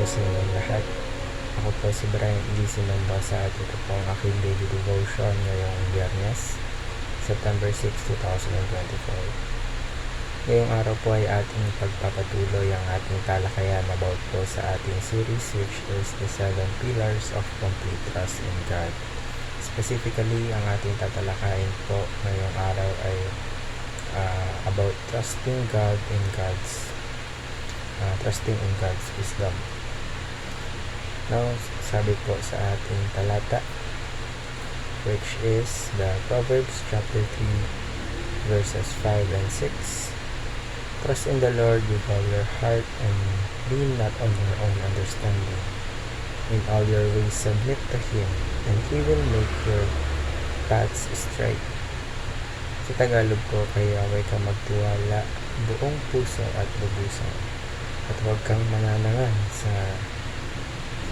sa inyong lahat. Ako po si Brian G. Mendoza at ito po ang aking daily devotion ngayong Biyernes, September 6, 2024. Ngayong araw po ay ating pagpapatuloy ang ating talakayan about po sa ating series, which is the 7 Pillars of Complete Trust in God. Specifically, ang ating tatalakayin po ngayong araw ay about trusting in God's wisdom. Now, sabi po sa ating talata, which is the Proverbs chapter 3 verses 5 and 6. Trust in the Lord with all your heart and lean not on your own understanding. In all your ways submit to Him, and He will make your paths straight. Sa Tagalog po, kaya huwag kang magtiwala buong puso at lubusan, at huwag kang mananangan sa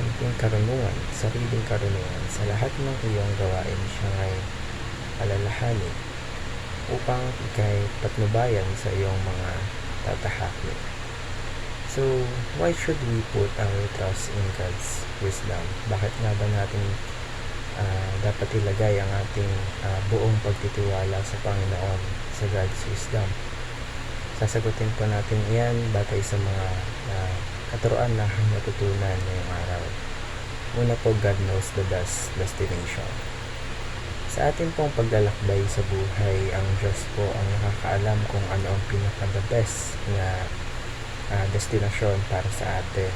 sariling karunungan. Sa lahat ng iyong gawain siya ay alalahanin, upang ikay patnubayan sa iyong mga tatahakik. So, why should we put our trust in God's wisdom? Bakit nga ba natin dapat ilagay ang ating buong pagtitiwala sa Panginoon, sa God's wisdom? Sasagutin po natin iyan batay sa mga katuruan na natutunan ngayong araw. Una po, God knows the best destination. Sa ating pong paglalakbay sa buhay, ang Diyos po ang nakakaalam kung ano ang pinaka-the best na destinasyon para sa atin.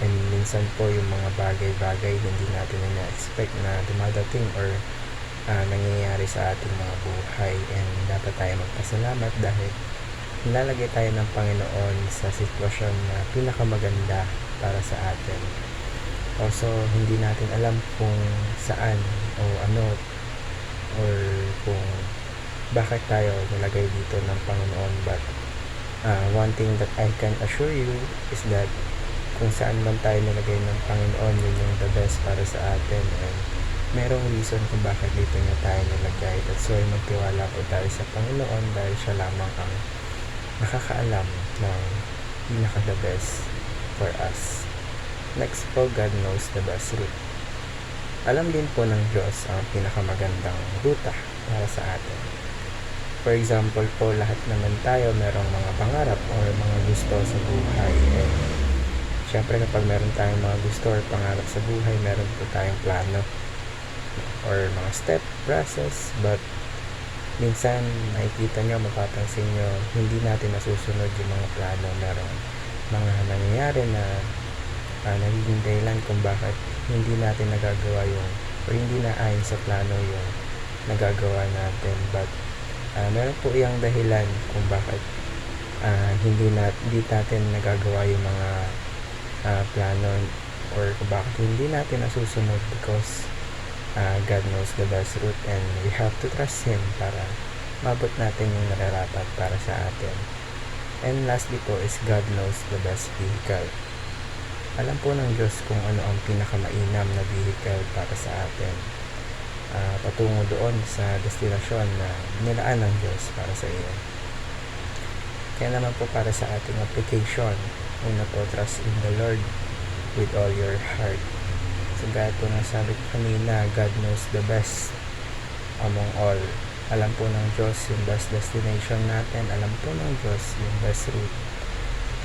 And minsan po yung mga bagay-bagay hindi natin na-expect na dumadating or nangyayari sa ating mga buhay, and dapat tayo magpasalamat dahil nilalagay tayo ng Panginoon sa sitwasyon na pinakamaganda para sa atin. Also, hindi natin alam kung saan o ano or kung bakit tayo nilagay dito ng Panginoon, but one thing that I can assure you is that kung saan man tayo nilagay ng Panginoon, yun yung the best para sa atin, and merong reason kung bakit dito niya tayo nilagay. That's why magtiwala po tayo sa Panginoon dahil siya lamang ang nakakaalam ng pinaka-the best for us. Next po, God knows the best route. Alam din po ng Diyos ang pinakamagandang ruta para sa atin. For example po, lahat naman tayo merong mga pangarap or mga gusto sa buhay. And syempre kapag meron tayong mga gusto or pangarap sa buhay, meron po tayong plano or mga step, process. But minsan makikita nyo, mapapansin nyo, hindi natin nasusunod yung mga plano. Merong mga nangyayari na nagiging dahilan kung bakit hindi natin nagagawa yung or hindi na ayon sa plano yung nagagawa natin. But meron po iyang dahilan kung bakit hindi natin nagagawa yung mga plano or kung bakit hindi natin nasusunod, because God knows the best route and we have to trust Him para mabot natin yung nararapat para sa atin. And lastly po is God knows the best vehicle. Alam po ng Diyos kung ano ang pinakamainam na vehicle para sa atin patungo doon sa destinasyon na nilaan ng Diyos para sa iyo. Kaya naman po para sa ating application, una po, trust in the Lord with all your heart. So gaya po na sabi ko kanina, God knows the best among all. Alam po ng Diyos yung best destination natin. Alam po ng Diyos yung best route.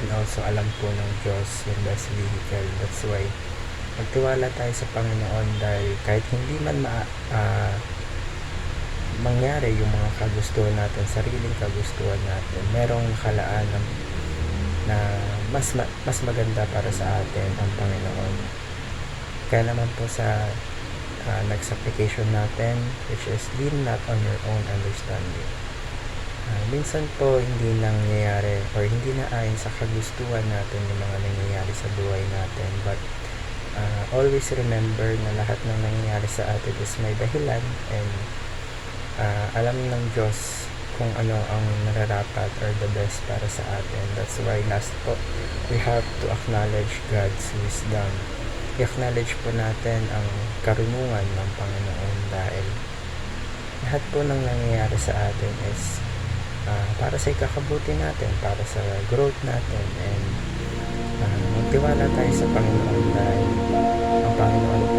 And also alam po ng Diyos yung best vehicle. That's why magtiwala tayo sa Panginoon, dahil kahit hindi man mangyari yung mga kagustuhan natin, sariling kagustuhan natin, merong nakalaan na mas maganda para sa atin ang Panginoon. Kaya naman po sa next application natin, which is lean not on your own understanding. Minsan po hindi nangyayari or hindi na ayon sa kagustuhan natin yung mga nangyayari sa buhay natin, but always remember na lahat ng nangyayari sa atin is may dahilan, and alam ng Diyos kung ano ang nararapat or the best para sa atin. That's why last po, we have to acknowledge God's wisdom. I-acknowledge po natin ang karunungan ng Panginoon, dahil lahat po ng nangyayari sa atin is para sa ikakabuti natin, para sa growth natin, and Magtiwala tayo sa Panginoon dahil ang Panginoon